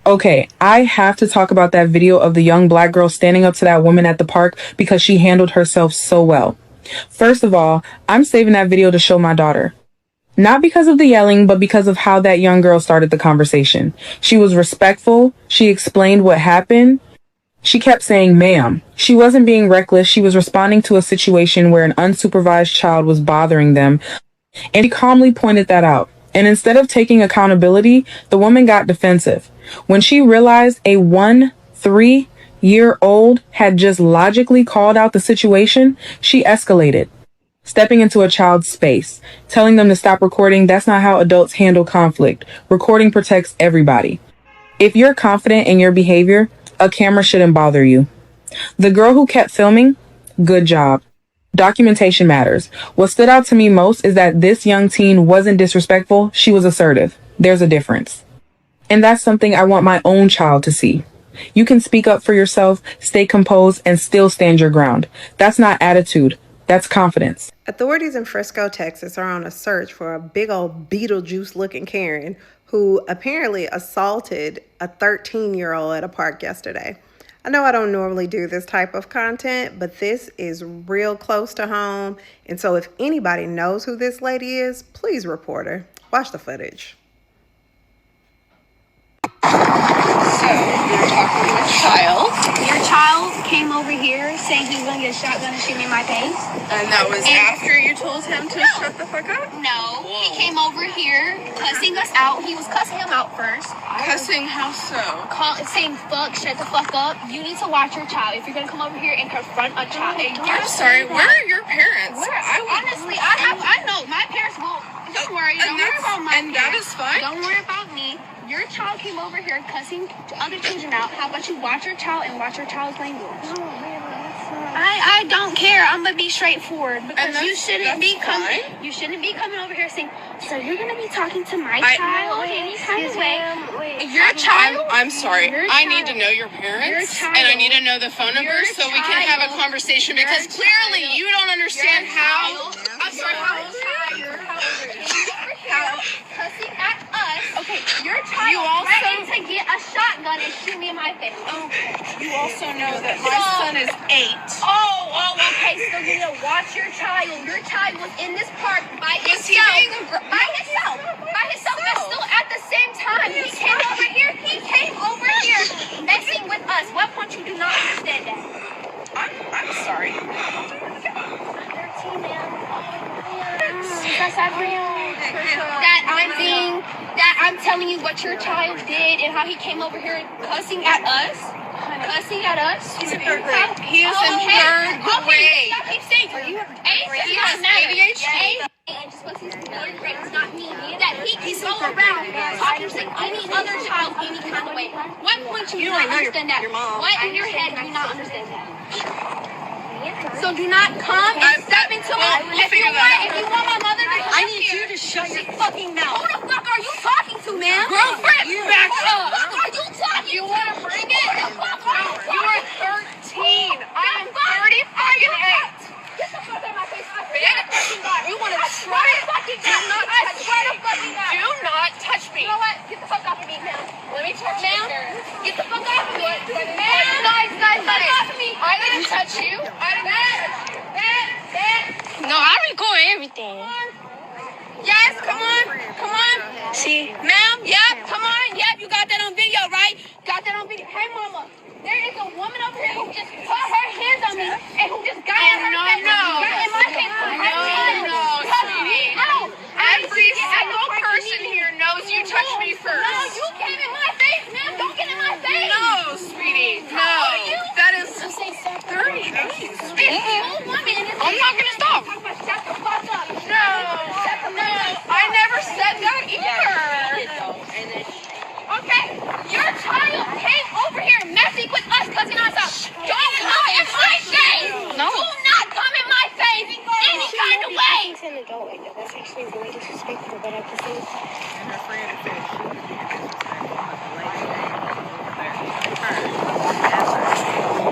Okay, I have to talk about that video of the young black girl standing up to that woman at the park because she handled herself so well. First of all, I'm saving that video to show my daughter. Not because of the yelling, but because of how that young girl started the conversation. She was respectful. She explained what happened. She kept saying, ma'am. She wasn't being reckless. She was responding to a situation where an unsupervised child was bothering them, and she calmly pointed that out. And instead of taking accountability, the woman got defensive. When she realized a 3-year-old had just logically called out the situation, she escalated, stepping into a child's space, telling them to stop recording. That's not how adults handle conflict. Recording protects everybody. If you're confident in your behavior, a camera shouldn't bother you. The girl who kept filming, good job. Documentation matters. What stood out to me most is that this young teen wasn't disrespectful. She was assertive. There's a difference. And that's something I want my own child to see. You can speak up for yourself, stay composed, and still stand your ground. That's not attitude. That's confidence. Authorities in Frisco, Texas are on a search for a big old Beetlejuice-looking Karen who apparently assaulted a 13-year-old at a park yesterday. I know I don't normally do this type of content, but this is real close to home. And so if anybody knows who this lady is, please report her. Watch the footage. So, we were talking to a child. Your child came over here saying he was going to get a shotgun and shoot me in my face. And that was after you told him to shut the fuck up? No. Whoa. He came over here cussing us out. He was cussing him out first. Cussing how so? Saying fuck, shut the fuck up. You need to watch your child. If you're going to come over here and confront a child. I'm sorry, where are your parents? Honestly, I know. My parents won't. Don't worry. Don't worry about my parents. And that is fine? Don't worry about me. Your child came over here cussing other children out. How about you watch your child and watch your child's language? I don't care. I'm gonna be straightforward because you shouldn't be coming. You shouldn't be coming over here saying, "So you're gonna be talking to my child any kind of way?" Your child. I'm sorry. I need to know your parents, and I need to know the phone number so we can have a conversation because clearly you don't understand how. I'm sorry. How old are you? Cussing at us. Okay, your child you also threatened to get a shotgun and shoot me in my face. Okay. You also know that my son is 8. Okay. So you need to watch your child. Your child was in this park by himself. By himself. But still at the same time, he came over here messing with us. What point you do not understand that? I'm sorry. 13, ma'am. That's that I'm telling you what your child did and how he came over here cussing at us. He's in 3rd grade. He is in 3rd grade. Y'all keep saying, are you 8? He has ADHD. And just because he's in 3rd grade does not mean that he can go around talking to any other child any kind of way. What point do you not understand that? What in your head do you not understand that? So do not come and step into me. If you want my mother to come I need you to shut your fucking mouth. Who the fuck are you talking to, man? Girlfriend, back up. Who are you talking to? You want to bring it? You are 13. I am 35 and 8. Get the fuck out of my face. You want to try it? Do not touch me. You know what? Get the fuck off of me, ma'am. Let me touch you. Get the fuck off of me. Ma'am. Guys. Off of me. I didn't touch you. No, I record everything. Yes, come on. See? Ma'am, yep, come on. Yep, you got that on video, right? Got that on video. Hey, mama. There is a woman over here who just put her hands on me and who just got in her face. No. Got in my face. No, sweetie. Every single person here knows you touched me first. No, you came in my face, ma'am. Don't get in my face. No, sweetie. No. That is 30. I'm not going to stop. Shut the fuck up. No. I never said that either. Okay, your child came over here messing with us, cussing us out. Don't come in my face. No. Do not come in my face any kind of way. An adult like that. That's actually really disrespectful, but at the same time.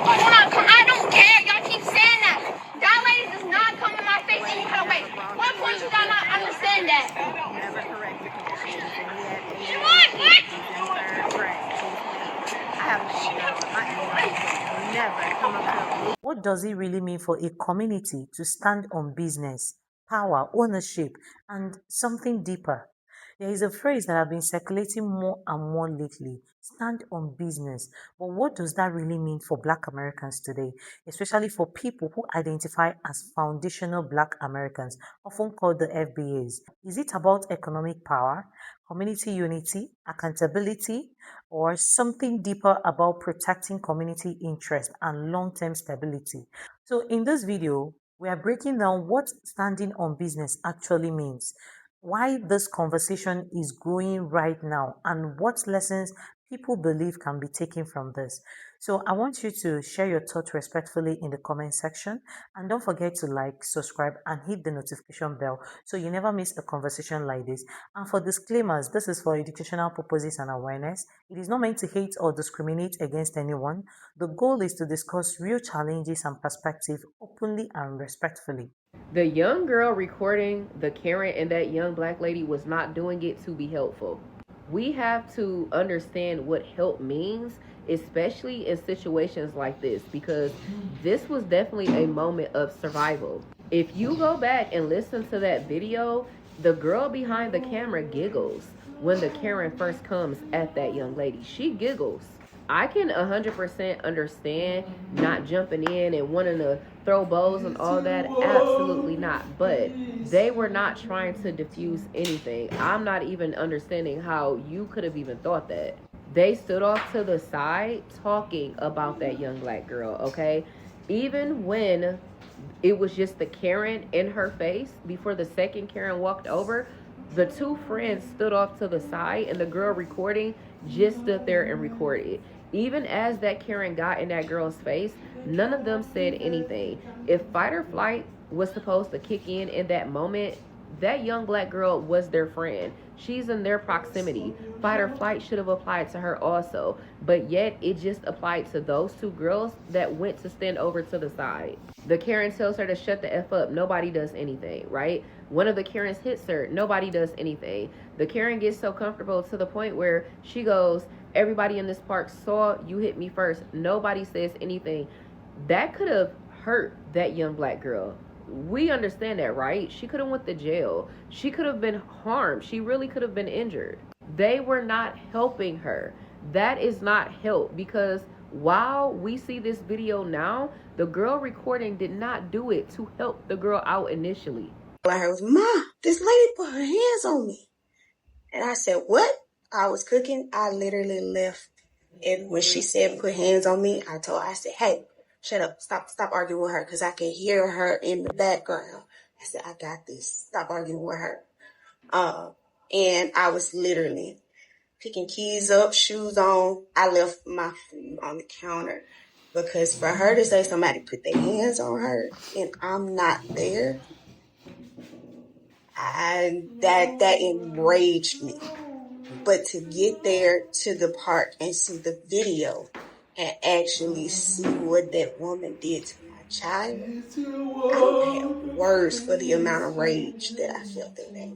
I don't care. Y'all keep saying that. That lady does not come in my face any kind of way. What point you gotta not understand that? What? What does it really mean for a community to stand on business, power, ownership, and something deeper? There is a phrase that has been circulating more and more lately, stand on business. But what does that really mean for Black Americans today, especially for people who identify as foundational Black Americans, often called the FBAs? Is it about economic power, community unity, accountability, or something deeper about protecting community interest and long-term stability? So in this video, we are breaking down what standing on business actually means, why this conversation is growing right now, and what lessons people believe can be taken from this. So I want you to share your thoughts respectfully in the comment section, and don't forget to like, subscribe, and hit the notification bell so you never miss a conversation like this. And for disclaimers, this is for educational purposes and awareness. It is not meant to hate or discriminate against anyone. The goal is to discuss real challenges and perspectives openly and respectfully. The young girl recording the Karen and that young Black lady was not doing it to be helpful. We have to understand what help means, especially in situations like this, because this was definitely a moment of survival. If you go back and listen to that video, the girl behind the camera giggles when the Karen first comes at that young lady. She giggles. I can 100% understand not jumping in and wanting to throw bows and all that. Absolutely not. But they were not trying to diffuse anything. I'm not even understanding how you could have even thought that. They stood off to the side talking about that young Black girl, okay? Even when it was just the Karen in her face before the second Karen walked over, the two friends stood off to the side and the girl recording just stood there and recorded it. Even as that Karen got in that girl's face, none of them said anything. If fight or flight was supposed to kick in that moment, that young Black girl was their friend. She's in their proximity. Fight or flight should have applied to her also, but yet it just applied to those two girls that went to stand over to the side. The Karen tells her to shut the F up. Nobody does anything, right? One of the Karens hits her. Nobody does anything. The Karen gets so comfortable to the point where she goes, everybody in this park saw you hit me first. Nobody says anything. That could have hurt that young Black girl. We understand that, right? She could have went to jail. She could have been harmed. She really could have been injured. They were not helping her. That is not help, because while we see this video now, the girl recording did not do it to help the girl out initially. I heard was, Ma, this lady put her hands on me. And I said, what? I was cooking. I literally left. And when she said put hands on me, I said, hey, shut up. Stop arguing with her, because I can hear her in the background. I said, I got this. Stop arguing with her. And I was literally picking keys up, shoes on. I left my food on the counter, because for her to say somebody put their hands on her and I'm not there, that enraged me. But to get there to the park and see the video and actually see what that woman did to my child, I don't have words for the amount of rage that I felt that day.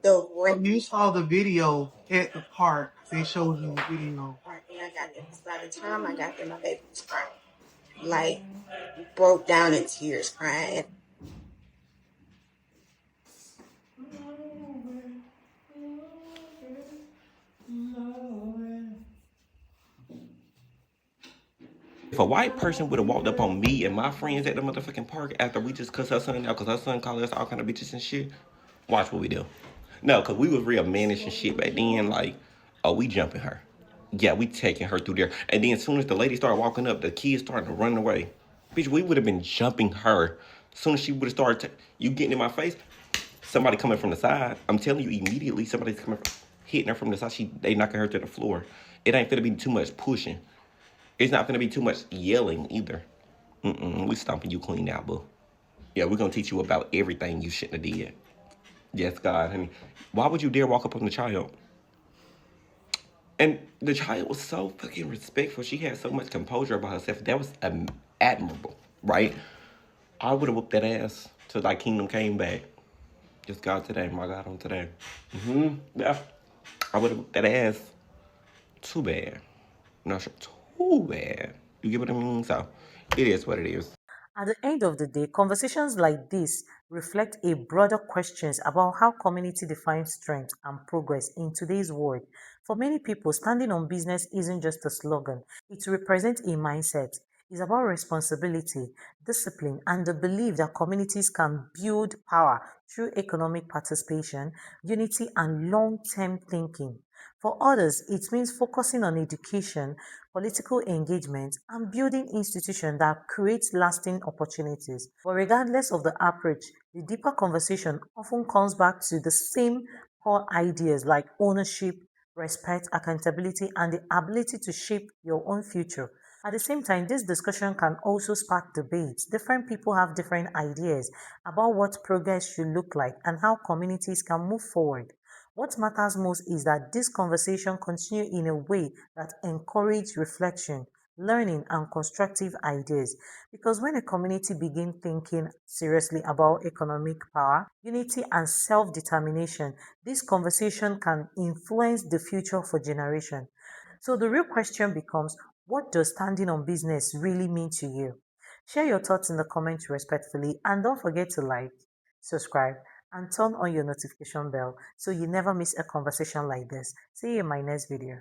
You saw the video at the park. They showed you the video. And I got there. By the time I got there, my baby was crying. Like, broke down in tears, crying. If a white person would have walked up on me and my friends at the motherfucking park after we just cussed her son out because her son called us all kind of bitches and shit, watch what we do. No, because we was real mannish and shit back then. Like, oh, we jumping her. Yeah, we taking her through there. And then as soon as the lady started walking up, the kids started to run away. Bitch, we would have been jumping her. As soon as she would have started, you getting in my face, somebody coming from the side. I'm telling you, immediately somebody's coming, hitting her from the side. They knocking her to the floor. It ain't finna be too much pushing. It's not gonna be too much yelling either. We stomping you clean out, boo. Yeah, we're gonna teach you about everything you shouldn't have did. Yes, God, honey. Why would you dare walk up on the child? And the child was so fucking respectful. She had so much composure about herself. That was admirable, right? I would have whooped that ass till thy kingdom came back. Just God today, my God on today. Yeah. I would have whooped that ass. Too bad. No, too bad. You get what I mean? So it is what it is. At the end of the day, conversations like this reflect a broader questions about how community defines strength and progress in today's world. For many people, standing on business isn't just a slogan, it represents a mindset. It's about responsibility, discipline, and the belief that communities can build power through economic participation, unity, and long term thinking. For others, it means focusing on education, political engagement, and building institutions that create lasting opportunities. But regardless of the approach, the deeper conversation often comes back to the same core ideas like ownership, respect, accountability, and the ability to shape your own future. At the same time, this discussion can also spark debates. Different people have different ideas about what progress should look like and how communities can move forward. What matters most is that this conversation continue in a way that encourage reflection, learning, and constructive ideas. Because when a community begin thinking seriously about economic power, unity, and self-determination, this conversation can influence the future for generations. So the real question becomes, what does standing on business really mean to you? Share your thoughts in the comments respectfully and don't forget to like, subscribe, and turn on your notification bell so you never miss a conversation like this. See you in my next video.